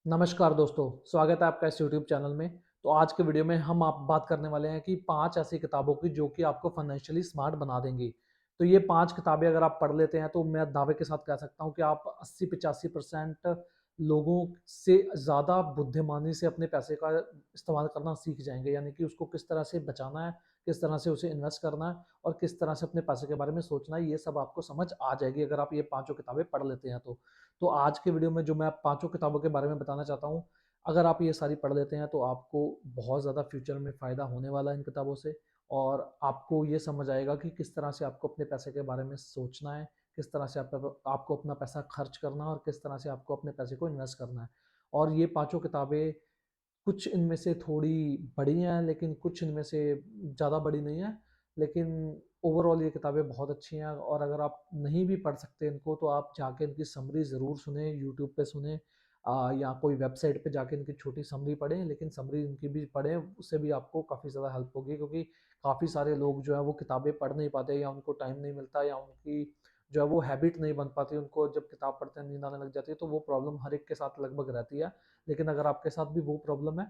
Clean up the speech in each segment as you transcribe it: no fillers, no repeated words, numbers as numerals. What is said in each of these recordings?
नमस्कार दोस्तों, स्वागत है आपका इस यूट्यूब चैनल में। तो आज के वीडियो में हम आप बात करने वाले हैं कि 5 ऐसी किताबों की जो कि आपको फाइनेंशियली स्मार्ट बना देंगी। तो ये 5 किताबें अगर आप पढ़ लेते हैं तो मैं दावे के साथ कह सकता हूँ कि आप 80-85% लोगों से ज़्यादा बुद्धिमानी से अपने पैसे का इस्तेमाल करना सीख जाएँगे। यानी कि उसको किस तरह से बचाना है, किस तरह से उसे इन्वेस्ट करना है और किस तरह से अपने पैसे के बारे में सोचना है, ये सब आपको समझ आ जाएगी अगर आप ये पाँचों किताबें पढ़ लेते हैं तो। तो आज के वीडियो में जो मैं पाँचों किताबों के बारे में बताना चाहता हूँ, अगर आप ये सारी पढ़ लेते हैं तो आपको बहुत ज़्यादा फ्यूचर में फ़ायदा होने वाला है इन किताबों से। और आपको ये समझ आएगा कि किस तरह से आपको अपने पैसे के बारे में सोचना है, किस तरह से आपको अपना पैसा खर्च करना है और किस तरह से आपको अपने पैसे को इन्वेस्ट करना है। और ये पाँचों किताबें कुछ इनमें से थोड़ी बड़ी हैं, लेकिन कुछ इनमें से ज़्यादा बड़ी नहीं है। लेकिन ओवरऑल ये किताबें बहुत अच्छी हैं और अगर आप नहीं भी पढ़ सकते इनको तो आप जाके इनकी समरी ज़रूर सुने, यूट्यूब पे सुने, या कोई वेबसाइट पे जाके इनकी छोटी समरी पढ़ें, लेकिन समरी इनकी भी पढ़ें, उससे भी आपको काफ़ी ज़्यादा हेल्प होगी। क्योंकि काफ़ी सारे लोग जो है वो किताबें पढ़ नहीं पाते या उनको टाइम नहीं मिलता या उनकी जो है वो हैबिट नहीं बन पाती, उनको जब किताब पढ़ते हैं नींद आने लग जाती है, तो वो प्रॉब्लम हर एक के साथ लगभग रहती है। लेकिन अगर आपके साथ भी वो प्रॉब्लम है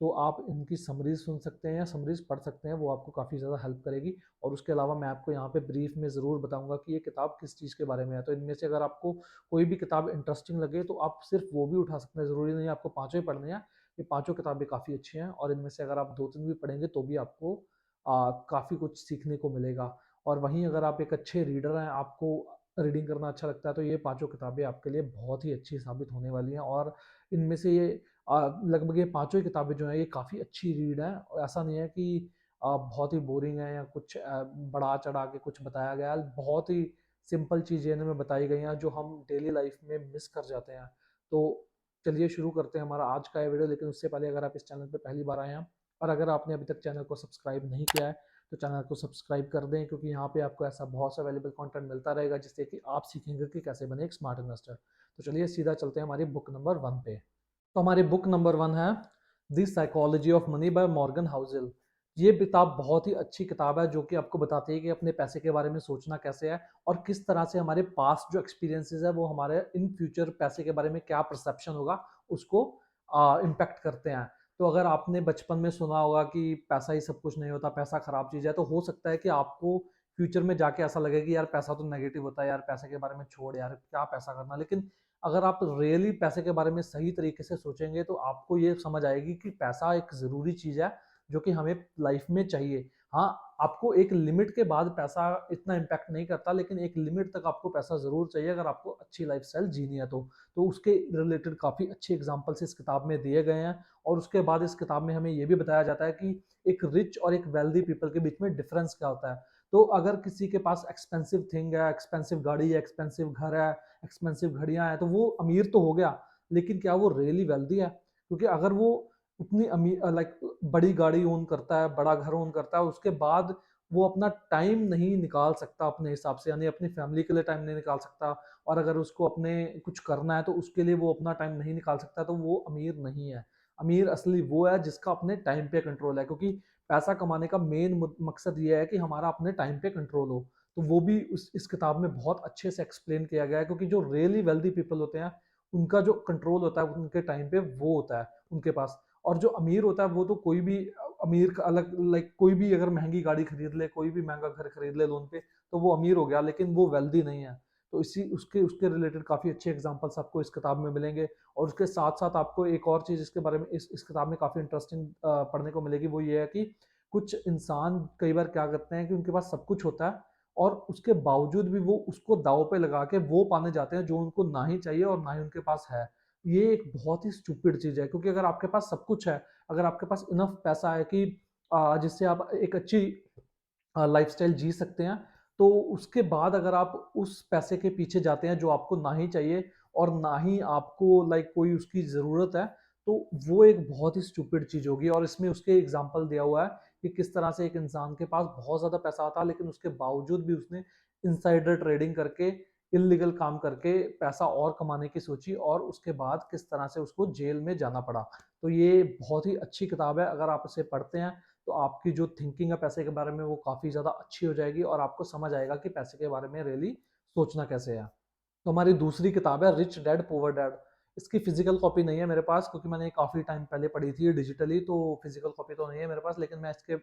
तो आप इनकी समरीज सुन सकते हैं या समरीज पढ़ सकते हैं, वो आपको काफ़ी ज़्यादा हेल्प करेगी। और उसके अलावा मैं आपको यहाँ पे ब्रीफ में ज़रूर बताऊंगा कि ये किताब किस चीज़ के बारे में है। तो इनमें से अगर आपको कोई भी किताब इंटरेस्टिंग लगे तो आप सिर्फ वो भी उठा सकते हैं, ज़रूरी नहीं है आपको पाँचों ही पढ़ने हैं। ये पाँचों किताबें काफ़ी अच्छी हैं और इनमें से अगर आप दो तीन भी पढ़ेंगे तो भी आपको काफ़ी कुछ सीखने को मिलेगा। और वहीं अगर आप एक अच्छे रीडर हैं, आपको रीडिंग करना अच्छा लगता है, तो ये पाँचों किताबें आपके लिए बहुत ही अच्छी साबित होने वाली हैं। और इनमें से ये लगभग ये पाँचों ही किताबें जो हैं ये काफ़ी अच्छी रीड हैं और ऐसा नहीं है कि बहुत ही बोरिंग है या कुछ बढ़ा चढ़ा के कुछ बताया गया है। बहुत ही सिंपल चीज़ें इनमें बताई गई हैं जो हम डेली लाइफ में मिस कर जाते हैं। तो चलिए शुरू करते हैं हमारा आज का ये वीडियो। लेकिन उससे पहले अगर आप इस चैनल पे पहली बार आए हैं और अगर आपने अभी तक चैनल को सब्सक्राइब नहीं किया है तो चैनल को सब्सक्राइब कर दें, क्योंकि यहाँ पे आपको ऐसा बहुत सा वैल्यूएबल कंटेंट मिलता रहेगा जिससे कि आप सीखेंगे कि कैसे बने एक स्मार्ट इन्वेस्टर। तो चलिए सीधा चलते हैं हमारी बुक नंबर 1 पे। तो हमारी बुक नंबर 1 है the psychology of money by Morgan Housel. ये किताब बहुत ही अच्छी किताब है जो कि आपको बताती है कि अपने पैसे के बारे में सोचना कैसे है और किस तरह से हमारे पास्ट जो एक्सपीरियंसेस है वो हमारे इन फ्यूचर पैसे के बारे में क्या परसेप्शन होगा उसको इम्पैक्ट करते हैं। तो अगर आपने बचपन में सुना होगा कि पैसा ही सब कुछ नहीं होता, पैसा खराब चीज़ है, तो हो सकता है कि आपको फ्यूचर में जाके ऐसा लगे कि यार पैसा तो नेगेटिव होता है, यार पैसे के बारे में छोड़, यार क्या पैसा करना। लेकिन अगर आप रियली पैसे के बारे में सही तरीके से सोचेंगे तो आपको ये समझ आएगी कि पैसा एक ज़रूरी चीज़ है जो कि हमें लाइफ में चाहिए। हाँ, आपको एक लिमिट के बाद पैसा इतना इम्पैक्ट नहीं करता, लेकिन एक लिमिट तक आपको पैसा ज़रूर चाहिए अगर आपको अच्छी लाइफस्टाइल जीनी है तो उसके रिलेटेड काफ़ी अच्छे एग्जाम्पल्स इस किताब में दिए गए हैं। और उसके बाद इस किताब में हमें ये भी बताया जाता है कि एक रिच और एक वेल्दी पीपल के बीच में डिफरेंस क्या होता है। तो अगर किसी के पास एक्सपेंसिव थिंग है, एक्सपेंसिव गाड़ी है, एक्सपेंसिव घर है, एक्सपेंसिव घड़ियां हैं, तो वो अमीर तो हो गया, लेकिन क्या वो रियली वेल्दी है? क्योंकि अगर वो उतनी अमीर लाइक बड़ी गाड़ी ओन करता है, बड़ा घर ओन करता है, उसके बाद वो अपना टाइम नहीं निकाल सकता अपने हिसाब से, यानी अपनी फैमिली के लिए टाइम नहीं निकाल सकता। और अगर उसको अपने कुछ करना है तो उसके लिए वो अपना टाइम नहीं निकाल सकता, तो वो अमीर नहीं है। अमीर असली वो है जिसका अपने टाइम पे कंट्रोल है, क्योंकि पैसा कमाने का मेन मकसद ये है कि हमारा अपने टाइम पे कंट्रोल हो। तो वो भी इस किताब में बहुत अच्छे से एक्सप्लेन किया गया है, क्योंकि जो रियली वेल्दी पीपल होते हैं उनका जो कंट्रोल होता है उनके टाइम पे वो होता है उनके पास। और जो अमीर होता है वो तो कोई भी अमीर का अलग, लाइक कोई भी अगर महंगी गाड़ी खरीद ले, कोई भी महंगा घर खरीद ले लोन पे, तो वो अमीर हो गया, लेकिन वो वेल्दी नहीं है। तो इसी उसके उसके रिलेटेड काफ़ी अच्छे एग्जांपल्स आपको इस किताब में मिलेंगे। और उसके साथ साथ आपको एक और चीज़ इसके बारे में इस किताब में काफ़ी इंटरेस्टिंग पढ़ने को मिलेगी, वो ये है कि कुछ इंसान कई बार क्या करते हैं कि उनके पास सब कुछ होता है और उसके बावजूद भी वो उसको दांव पे लगा के वो पाने जाते हैं जो उनको ना ही चाहिए और ना ही उनके पास है। ये एक बहुत ही स्टूपिड चीज़ है, क्योंकि अगर आपके पास सब कुछ है, अगर आपके पास इनफ पैसा है कि जिससे आप एक अच्छी लाइफस्टाइल जी सकते हैं, तो उसके बाद अगर आप उस पैसे के पीछे जाते हैं जो आपको ना ही चाहिए और ना ही आपको लाइक कोई उसकी ज़रूरत है, तो वो एक बहुत ही स्टूपिड चीज़ होगी। और इसमें उसके एग्जाम्पल दिया हुआ है कि किस तरह से एक इंसान के पास बहुत ज़्यादा पैसा था, लेकिन उसके बावजूद भी उसने इनसाइडर ट्रेडिंग करके, इलीगल काम करके पैसा और कमाने की सोची और उसके बाद किस तरह से उसको जेल में जाना पड़ा। तो ये बहुत ही अच्छी किताब है, अगर आप इसे पढ़ते हैं तो आपकी जो थिंकिंग है पैसे के बारे में वो काफ़ी ज़्यादा अच्छी हो जाएगी और आपको समझ आएगा कि पैसे के बारे में रियली सोचना कैसे है। तो हमारी दूसरी किताब है रिच डैड पुअर डैड। इसकी फिजिकल कॉपी नहीं है मेरे पास, क्योंकि मैंने काफ़ी टाइम पहले पढ़ी थी डिजिटली, तो फिजिकल कॉपी तो नहीं है मेरे पास। लेकिन मैं इसके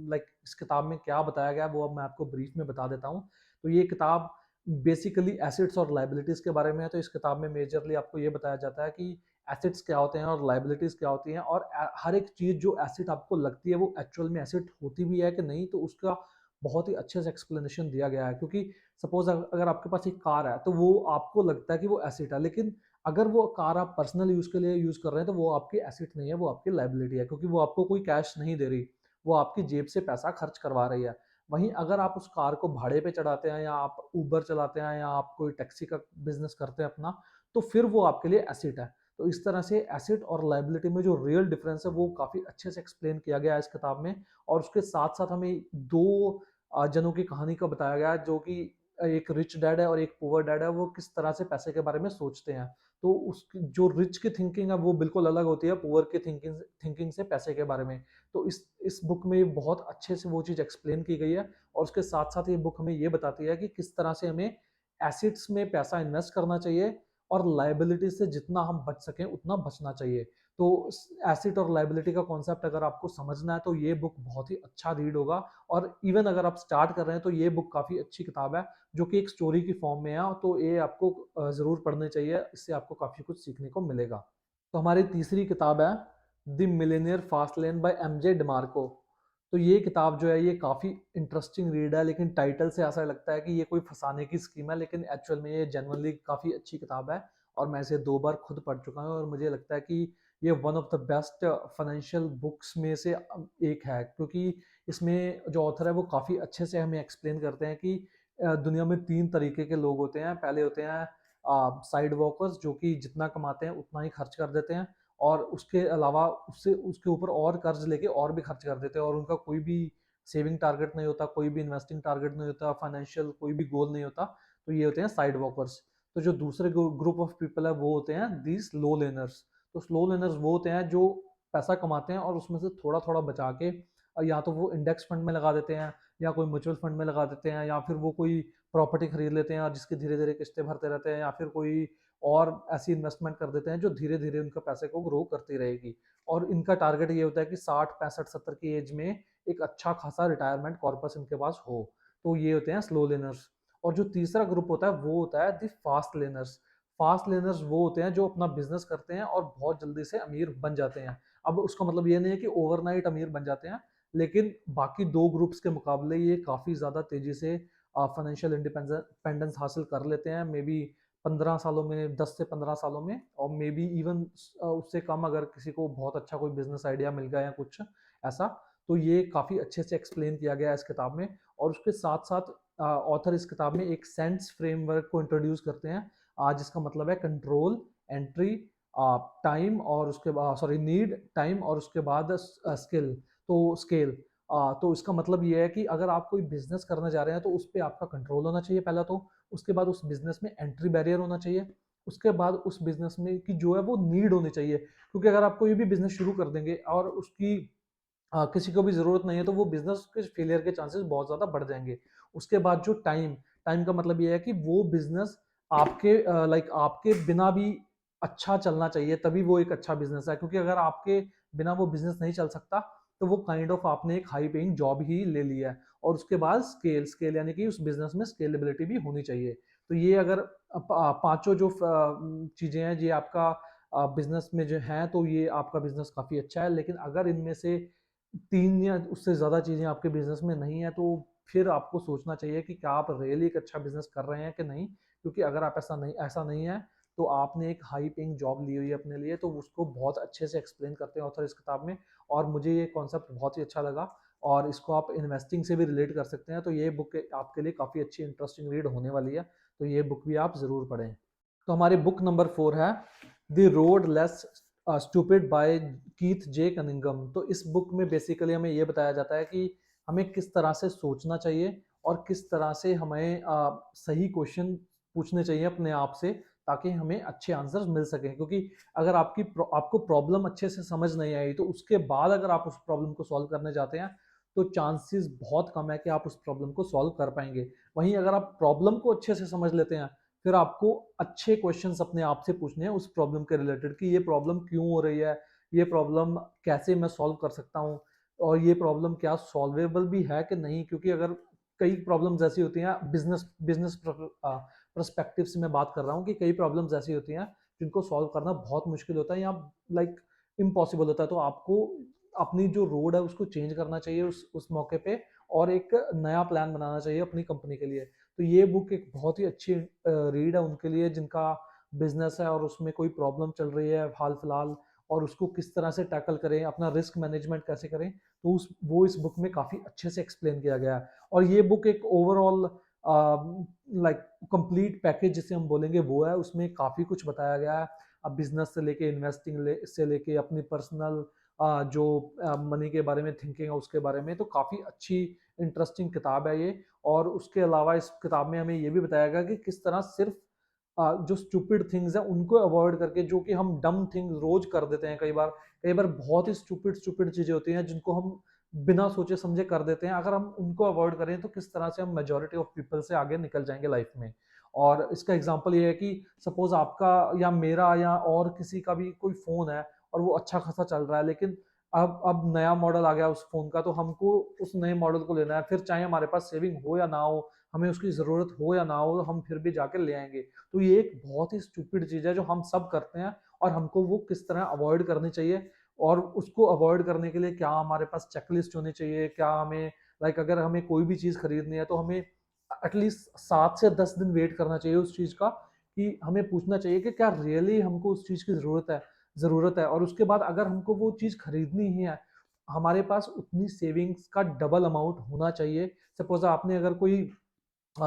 लाइक इस किताब में क्या बताया गया है वो अब मैं आपको ब्रीफ में बता देता हूँ। तो ये किताब बेसिकली एसेट्स और लाइबिलिटीज़ के बारे में है। तो इस किताब में मेजरली आपको ये बताया जाता है कि एसेट्स क्या होते हैं और लाइबिलिटीज़ क्या होती हैं, और हर एक चीज़ जो एसेट आपको लगती है वो एक्चुअल में एसेट होती भी है कि नहीं, तो उसका बहुत ही अच्छे से एक्सप्लेनेशन दिया गया है। क्योंकि सपोज अगर आपके पास एक कार है तो वो आपको लगता है कि वो एसेट है, लेकिन अगर वो कार आप पर्सनल यूज़ के लिए यूज़ कर रहे हैं तो वो आपकी एसेट नहीं है, वो आपकी लाइबिलिटी है, क्योंकि वो आपको कोई कैश नहीं दे रही, वो आपकी जेब से पैसा खर्च करवा रही है। वहीं अगर आप उस कार को भाड़े पे चढ़ाते हैं, या आप उबर चलाते हैं, या आप कोई टैक्सी का बिजनेस करते हैं अपना, तो फिर वो आपके लिए एसेट है। तो इस तरह से एसेट और लाइबिलिटी में जो रियल डिफरेंस है वो काफ़ी अच्छे से एक्सप्लेन किया गया है इस किताब में। और उसके साथ साथ हमें दो जनों की कहानी का बताया गया है, जो कि एक रिच डैड है और एक पुअर डैड है, वो किस तरह से पैसे के बारे में सोचते हैं। तो उसकी जो रिच की थिंकिंग है वो बिल्कुल अलग होती है पुअर की थिंकिंग से पैसे के बारे में। तो इस बुक में बहुत अच्छे से वो चीज़ एक्सप्लेन की गई है। और उसके साथ साथ ये बुक हमें ये बताती है कि किस तरह से हमें एसेट्स में पैसा इन्वेस्ट करना चाहिए, और लाइबिलिटी से जितना हम बच सकें उतना बचना चाहिए। तो एसेट और लाइबिलिटी का कॉन्सेप्ट अगर आपको समझना है तो ये बुक बहुत ही अच्छा रीड होगा। और इवन अगर आप स्टार्ट कर रहे हैं तो ये बुक काफ़ी अच्छी किताब है, जो कि एक स्टोरी की फॉर्म में है। तो ये आपको ज़रूर पढ़नी चाहिए, इससे आपको काफ़ी कुछ सीखने को मिलेगा। तो हमारी तीसरी किताब है the millionaire fast lane by MJ DeMarco. तो ये किताब जो है ये काफ़ी इंटरेस्टिंग रीड है, लेकिन टाइटल से ऐसा लगता है कि ये कोई फंसाने की स्कीम है, लेकिन एक्चुअल में ये जेन्युइनली काफ़ी अच्छी किताब है। और मैं इसे 2 बार खुद पढ़ चुका हूँ, और मुझे लगता है कि ये one of the best financial books में से एक है, क्योंकि इसमें जो ऑथर है वो काफ़ी अच्छे से हमें एक्सप्लेन करते हैं कि दुनिया में 3 तरीके के लोग होते हैं। पहले होते हैं साइड वॉकर्स, जो कि जितना कमाते हैं उतना ही खर्च कर देते हैं, और उसके अलावा उससे उसके ऊपर और कर्ज लेके और भी खर्च कर देते हैं, और उनका कोई भी सेविंग टारगेट नहीं होता, कोई भी इन्वेस्टिंग टारगेट नहीं होता, फाइनेंशियल कोई भी गोल नहीं होता। तो ये होते हैं साइड वॉकर्स। तो जो दूसरे ग्रुप ऑफ पीपल है वो होते हैं दी स्लो लेनर्स। तो स्लो लेनर्स वो होते हैं जो पैसा कमाते हैं और उसमें से थोड़ा थोड़ा बचा के या तो वो इंडेक्स फंड में लगा देते हैं, या कोई म्यूचुअल फंड में लगा देते हैं, या फिर वो कोई प्रॉपर्टी खरीद लेते हैं और जिसकी धीरे धीरे किस्तें भरते रहते हैं, या फिर कोई और ऐसी इन्वेस्टमेंट कर देते हैं जो धीरे धीरे उनका पैसे को ग्रो करती रहेगी। और इनका टारगेट ये होता है कि 60 65 70 की एज में एक अच्छा खासा रिटायरमेंट कॉर्पस इनके पास हो। तो ये होते हैं स्लो लेनर्स। और जो तीसरा ग्रुप होता है वो होता है the fast learners. Fast learners वो होते हैं जो अपना बिजनेस करते हैं और बहुत जल्दी से अमीर बन जाते हैं। अब उसका मतलब ये नहीं है कि ओवरनाइट अमीर बन जाते हैं, लेकिन बाकी 2 ग्रुप्स के मुकाबले ये काफ़ी ज़्यादा तेज़ी से फाइनेंशियल इंडिपेंडेंस हासिल कर लेते हैं। मे बी 15 सालों में, 10 से 15 सालों में, और मे बी इवन उससे कम, अगर किसी को बहुत अच्छा कोई बिजनेस आइडिया मिल गया या कुछ ऐसा। तो ये काफ़ी अच्छे से एक्सप्लेन किया गया है इस किताब में। और उसके साथ साथ ऑथर इस किताब में एक सेंस फ्रेमवर्क को इंट्रोड्यूस करते हैं, जिसका मतलब है कंट्रोल, एंट्री, टाइम, और उसके बाद सॉरी नीड, टाइम, और उसके बाद स्किल, तो स्केल। तो इसका मतलब ये है कि अगर आप कोई बिजनेस करने जा रहे हैं तो उस पर आपका कंट्रोल होना चाहिए पहला तो। उसके बाद उस बिजनेस में एंट्री बैरियर होना चाहिए। उसके बाद उस बिजनेस में की जो है वो नीड होनी चाहिए, क्योंकि अगर आप कोई भी बिजनेस शुरू कर देंगे और उसकी किसी को भी ज़रूरत नहीं है तो वो बिजनेस के फेलियर के चांसेस बहुत ज़्यादा बढ़ जाएंगे। उसके बाद जो टाइम, टाइम का मतलब ये है कि वो बिजनेस आपके आपके बिना भी अच्छा चलना चाहिए, तभी वो एक अच्छा बिजनेस है। क्योंकि अगर आपके बिना वो बिजनेस नहीं चल सकता तो वो काइंड ऑफ आपने एक हाई पेइंग जॉब ही ले लिया है। और उसके बाद स्केल, स्केल यानी कि उस बिजनेस में स्केलेबिलिटी भी होनी चाहिए। तो ये अगर पांचों जो चीज़ें हैं ये आपका बिजनेस में जो है, तो ये आपका बिजनेस काफ़ी अच्छा है। लेकिन अगर इनमें से 3 या उससे ज़्यादा चीज़ें आपके बिजनेस में नहीं है, तो फिर आपको सोचना चाहिए कि क्या आप रियली एक अच्छा बिजनेस कर रहे हैं कि नहीं। क्योंकि अगर आप ऐसा नहीं है, तो आपने एक हाई पेइंग जॉब ली हुई है अपने लिए। तो उसको बहुत अच्छे से एक्सप्लेन करते हैं ऑथर इस किताब में। और मुझे ये कॉन्सेप्ट बहुत ही अच्छा लगा, और इसको आप इन्वेस्टिंग से भी रिलेट कर सकते हैं। तो ये बुक आपके लिए काफ़ी अच्छी इंटरेस्टिंग रीड होने वाली है। तो ये बुक भी आप ज़रूर पढ़ें। तो हमारी बुक नंबर 4 है the road less stupid by Keith J Cunningham. तो इस बुक में बेसिकली हमें ये बताया जाता है कि हमें किस तरह से सोचना चाहिए, और किस तरह से हमें सही क्वेश्चन पूछने चाहिए अपने आप से, ताकि हमें अच्छे आंसर्स मिल सकें। क्योंकि अगर आपको प्रॉब्लम अच्छे से समझ नहीं आई, तो उसके बाद अगर आप उस प्रॉब्लम को सॉल्व करने जाते हैं तो चांसेस बहुत कम है कि आप उस प्रॉब्लम को सॉल्व कर पाएंगे। वहीं अगर आप प्रॉब्लम को अच्छे से समझ लेते हैं फिर आपको अच्छे क्वेश्चंस अपने आप से पूछने हैं उस प्रॉब्लम के रिलेटेड कि ये प्रॉब्लम क्यों हो रही है, ये प्रॉब्लम कैसे मैं सॉल्व कर सकता हूँ, और ये प्रॉब्लम क्या सॉल्वेबल भी है कि नहीं। क्योंकि अगर कई प्रॉब्लम्स ऐसी होती हैं, बिजनेस बिजनेस पर्सपेक्टिव से मैं बात कर रहा हूँ, कि कई प्रॉब्लम्स ऐसी होती हैं जिनको सॉल्व करना बहुत मुश्किल होता है या लाइक इम्पॉसिबल होता है। तो आपको अपनी जो रोड है उसको चेंज करना चाहिए उस मौके पे, और एक नया प्लान बनाना चाहिए अपनी कंपनी के लिए। तो ये बुक एक बहुत ही अच्छी रीड है उनके लिए जिनका बिजनेस है और उसमें कोई प्रॉब्लम चल रही है हाल फिलहाल, और उसको किस तरह से टैकल करें, अपना रिस्क मैनेजमेंट कैसे करें। तो उस वो इस बुक में काफ़ी अच्छे से एक्सप्लेन किया गया है। और ये बुक एक ओवरऑल लाइक कंप्लीट पैकेज जिसे हम बोलेंगे वो है, उसमें काफ़ी कुछ बताया गया है। अब बिजनेस से लेके इन्वेस्टिंग से लेके अपनी पर्सनल जो मनी के बारे में थिंकिंग है उसके बारे में, तो काफ़ी अच्छी इंटरेस्टिंग किताब है ये। और उसके अलावा इस किताब में हमें ये भी बताया गया कि किस तरह सिर्फ जो स्टूपिड थिंग्स हैं उनको अवॉइड करके, जो कि हम डम थिंग्स रोज कर देते हैं कई बार बहुत ही स्टूपिड स्टूपिड चीजें होती हैं जिनको हम बिना सोचे समझे कर देते हैं, अगर हम उनको अवॉइड करें तो किस तरह से हम मेजोरिटी ऑफ पीपल से आगे निकल जाएंगे लाइफ में। और इसका एग्जांपल ये है कि सपोज आपका या मेरा या और किसी का भी कोई फोन है और वो अच्छा खासा चल रहा है, लेकिन अब नया मॉडल आ गया उस फोन का, तो हमको उस नए मॉडल को लेना है, फिर चाहे हमारे पास सेविंग हो या ना हो, हमें उसकी ज़रूरत हो या ना हो, हम फिर भी जाकर ले आएंगे। तो ये एक बहुत ही स्टूपिड चीज़ है जो हम सब करते हैं, और हमको वो किस तरह अवॉइड करनी चाहिए। और उसको अवॉइड करने के लिए क्या हमारे पास चेकलिस्ट होनी चाहिए, क्या हमें लाइक अगर हमें कोई भी चीज़ खरीदनी है तो हमें एटलीस्ट 7 से 10 दिन वेट करना चाहिए उस चीज़ का, कि हमें पूछना चाहिए कि क्या रियली हमको उस चीज़ की ज़रूरत है। और उसके बाद अगर हमको वो चीज़ खरीदनी ही है, हमारे पास उतनी सेविंग्स का डबल अमाउंट होना चाहिए। सपोज आपने अगर कोई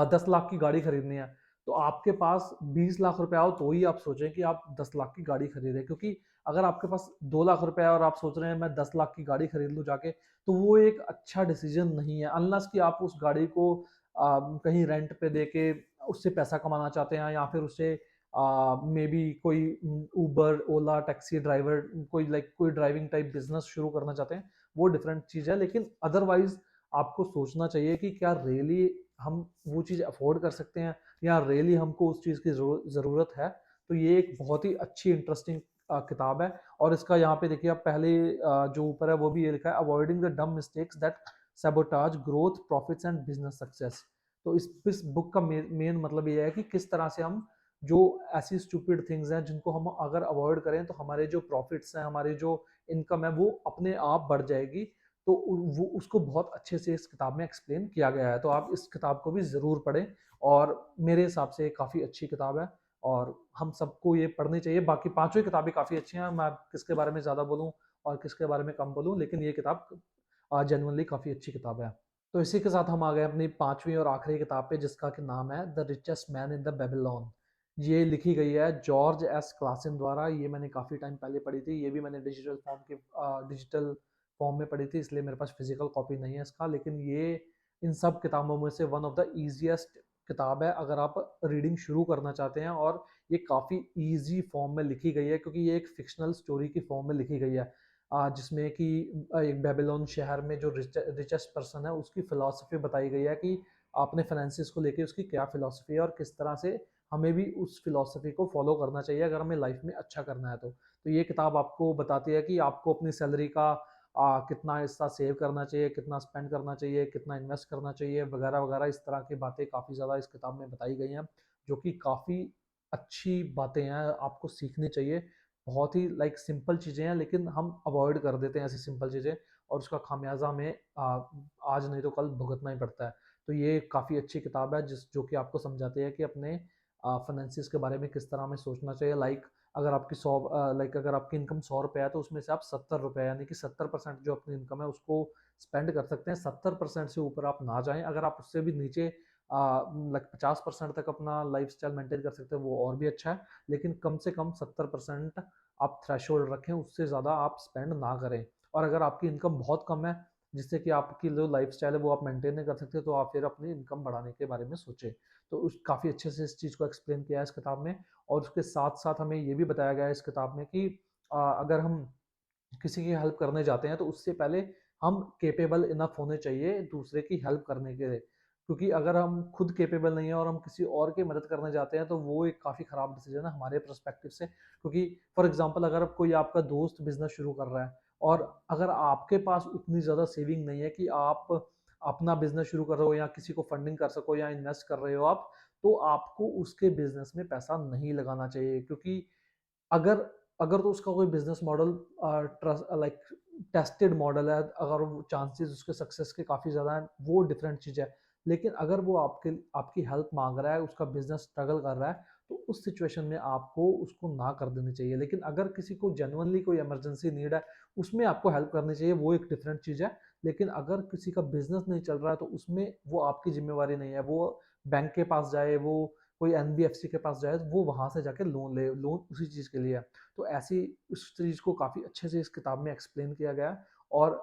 10 लाख की गाड़ी खरीदनी है, तो आपके पास 20 लाख रुपए हो तो ही आप सोचें कि आप 10 लाख की गाड़ी खरीदें। क्योंकि अगर आपके पास 2 लाख रुपए है और आप सोच रहे हैं मैं 10 लाख की गाड़ी खरीद लूँ जाके, तो वो एक अच्छा डिसीजन नहीं है, अनलेस कि आप उस गाड़ी को कहीं रेंट पे दे के उससे पैसा कमाना चाहते हैं, या फिर उससे मे बी कोई उबर ओला टैक्सी ड्राइवर कोई ड्राइविंग टाइप बिजनेस शुरू करना चाहते हैं, वो डिफरेंट चीज़ है। लेकिन अदरवाइज आपको सोचना चाहिए कि क्या रियली हम वो चीज़ अफोर्ड कर सकते हैं, या रियली हमको उस चीज़ की ज़रूरत है। तो ये एक बहुत ही अच्छी इंटरेस्टिंग किताब है। और इसका यहाँ पे देखिए आप पहले जो ऊपर है वो भी ये लिखा है, अवॉइडिंग द डम mistakes that sabotage growth profits and business success. तो इस बुक का मेन मतलब ये है कि किस तरह से हम जो ऐसी स्टूपिड थिंग्स हैं जिनको हम अगर अवॉइड करें तो हमारे जो प्रॉफिट्स हैं, हमारी जो इनकम है वो अपने आप बढ़ जाएगी। तो वो उसको बहुत अच्छे से इस किताब में एक्सप्लेन किया गया है, तो आप इस किताब को भी ज़रूर पढ़ें। और मेरे हिसाब से काफ़ी अच्छी किताब है और हम सबको ये पढ़नी चाहिए। बाकी पांचों किताबें काफ़ी अच्छी हैं, मैं किसके बारे में ज़्यादा बोलूँ और किसके बारे में कम बोलूँ, लेकिन ये किताब जेनुअनली काफ़ी अच्छी किताब है। तो इसी के साथ हम आ गए अपनी पांचवी और आखिरी किताब पे, जिसका कि नाम है the richest man in the Babylon. ये लिखी गई है जॉर्ज एस क्लासन द्वारा। ये मैंने काफ़ी टाइम पहले पढ़ी थी, ये भी मैंने डिजिटल फॉर्म में पढ़ी थी, इसलिए मेरे पास फिजिकल कॉपी नहीं है इसका। लेकिन ये इन सब किताबों में से वन ऑफ द ईजिएस्ट किताब है अगर आप रीडिंग शुरू करना चाहते हैं। और ये काफ़ी ईजी फॉर्म में लिखी गई है, क्योंकि ये एक फिक्शनल स्टोरी की फॉर्म में लिखी गई है, जिसमें कि एक बेबीलोन शहर में जो रिचेस्ट पर्सन है उसकी फ़िलॉसफी बताई गई है कि अपने फाइनेंसिस को लेके उसकी क्या फ़िलॉसफी है और किस तरह से हमें भी उस फ़िलॉसफी को फॉलो करना चाहिए अगर हमें लाइफ में अच्छा करना है। तो ये किताब आपको बताती है कि आपको अपनी सैलरी का कितना हिस्सा सेव करना चाहिए, कितना स्पेंड करना चाहिए, कितना इन्वेस्ट करना चाहिए, वगैरह वगैरह। इस तरह की बातें काफ़ी ज़्यादा इस किताब में बताई गई हैं, जो कि काफ़ी अच्छी बातें हैं, आपको सीखनी चाहिए। बहुत ही लाइक सिंपल चीज़ें हैं, लेकिन हम अवॉइड कर देते हैं ऐसी सिंपल चीज़ें, और उसका खामियाजा हमें आज नहीं तो कल भुगतना ही पड़ता है। तो ये काफ़ी अच्छी किताब है जो कि आपको समझाती है कि अपने फाइनेंसिस के बारे में किस तरह हमें सोचना चाहिए। लाइक अगर आपकी इनकम 100 रुपये है, तो उसमें से आप 70 रुपये यानी कि 70% जो अपनी इनकम है उसको स्पेंड कर सकते हैं। 70% से ऊपर आप ना जाएं। अगर आप उससे भी नीचे 50% तक अपना लाइफ स्टाइल मेंटेन कर सकते हैं वो और भी अच्छा है, लेकिन कम से कम 70% आप थ्रेशोल्ड रखें, उससे ज़्यादा आप स्पेंड ना करें। और अगर आपकी इनकम बहुत कम है, जिससे कि आपकी जो लाइफ स्टाइल है वो आप मेंटेन नहीं कर सकते, तो आप फिर अपनी इनकम बढ़ाने के बारे में सोचें। तो उस काफ़ी अच्छे से इस चीज़ को एक्सप्लेन किया है इस किताब में। और उसके साथ साथ हमें ये भी बताया गया है इस किताब में कि अगर हम किसी की हेल्प करने जाते हैं तो उससे पहले हम केपेबल इनफ होने चाहिए दूसरे की हेल्प करने के लिए। क्योंकि अगर हम खुद कैपेबल नहीं है और हम किसी और की मदद करने जाते हैं तो वो एक काफ़ी ख़राब डिसीजन है हमारे पर्सपेक्टिव से। क्योंकि फॉर एग्जांपल अगर कोई आपका दोस्त बिजनेस शुरू कर रहा है और अगर आपके पास उतनी ज़्यादा सेविंग नहीं है कि आप अपना बिजनेस शुरू कर रहे हो या किसी को फंडिंग कर सको या इन्वेस्ट कर रहे हो आप, तो आपको उसके बिजनेस में पैसा नहीं लगाना चाहिए। क्योंकि अगर अगर तो उसका कोई business model like tested model है, अगर वो चांसेस उसके सक्सेस के काफ़ी ज़्यादा हैं, वो डिफरेंट चीज़ है। लेकिन अगर वो आपकी हेल्प मांग रहा है, उसका बिजनेस स्ट्रगल कर रहा है, तो उस सिचुएशन में आपको उसको ना कर देनी चाहिए। लेकिन अगर किसी को जेन्युइनली कोई इमरजेंसी नीड है, उसमें आपको हेल्प करनी चाहिए, वो एक डिफरेंट चीज़ है। लेकिन अगर किसी का बिजनेस नहीं चल रहा है तो उसमें वो आपकी जिम्मेवारी नहीं है। वो बैंक के पास जाए, वो कोई एनबीएफसी के पास जाए, वो वहां से जाके लोन ले, लोन उसी चीज के लिए है। तो ऐसी उस चीज को काफी अच्छे से इस किताब में एक्सप्लेन किया गया है। और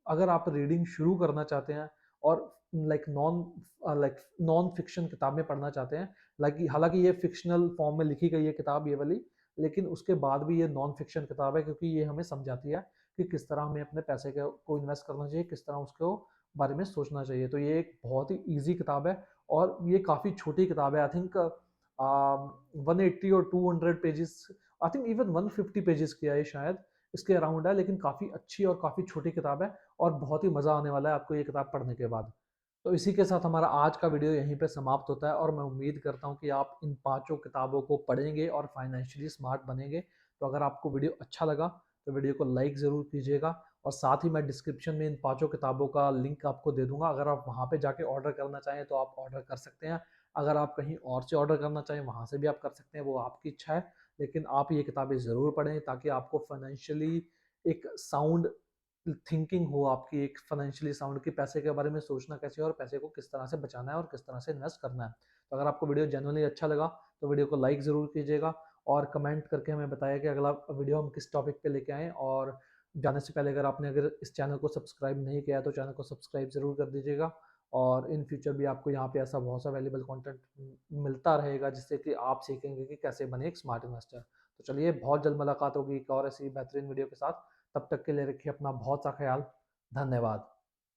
अगर आप रीडिंग शुरू करना चाहते हैं और नॉन फिक्शन किताबें पढ़ना चाहते हैं, हालांकि ये फिक्शनल फॉर्म में लिखी गई है किताब ये वाली, लेकिन उसके बाद भी ये नॉन फिक्शन किताब है क्योंकि ये हमें समझाती है कि किस तरह हमें अपने पैसे को इन्वेस्ट करना चाहिए, किस तरह उसको बारे में सोचना चाहिए। तो ये एक बहुत ही ईजी किताब है और ये काफ़ी छोटी किताब है। आई थिंक 180 और 200 pages, I think even 150 pages की है ये शायद, इसके अराउंड है। लेकिन काफ़ी अच्छी और काफ़ी छोटी किताब है और बहुत ही मज़ा आने वाला है आपको ये किताब पढ़ने के बाद। तो इसी के साथ हमारा आज का वीडियो यहीं पे समाप्त होता है और मैं उम्मीद करता हूँ कि आप इन पांचों किताबों को पढ़ेंगे और फाइनेंशियली स्मार्ट बनेंगे। तो अगर आपको वीडियो अच्छा लगा तो वीडियो को लाइक ज़रूर कीजिएगा और साथ ही मैं डिस्क्रिप्शन में इन पांचों किताबों का लिंक आपको दे दूंगा। अगर आप वहाँ पे जाके ऑर्डर करना चाहें तो आप ऑर्डर कर सकते हैं। अगर आप कहीं और से ऑर्डर करना चाहें वहाँ से भी आप कर सकते हैं, वो आपकी इच्छा है। लेकिन आप ये किताबें ज़रूर पढ़ें ताकि आपको फाइनेंशियली एक साउंड थिंकिंग हो, आपकी एक फाइनेंशियली साउंड की पैसे के बारे में सोचना कैसे है और पैसे को किस तरह से बचाना है और किस तरह से इन्वेस्ट करना है। तो अगर आपको वीडियो जेन्युइनली अच्छा लगा तो वीडियो को लाइक ज़रूर कीजिएगा और कमेंट करके हमें बताया कि अगला वीडियो हम किस टॉपिक पे लेके आएँ। और जाने से पहले अगर इस चैनल को सब्सक्राइब नहीं किया है तो चैनल को सब्सक्राइब ज़रूर कर दीजिएगा। और इन फ्यूचर भी आपको यहाँ पे ऐसा बहुत सा वैल्यूबल कंटेंट मिलता रहेगा जिससे कि आप सीखेंगे कि कैसे बने एक स्मार्ट इन्वेस्टर। तो चलिए, बहुत जल्द मुलाकात होगी एक और ऐसी बेहतरीन वीडियो के साथ। तब तक के लिए रखिए अपना बहुत सा ख्याल। धन्यवाद।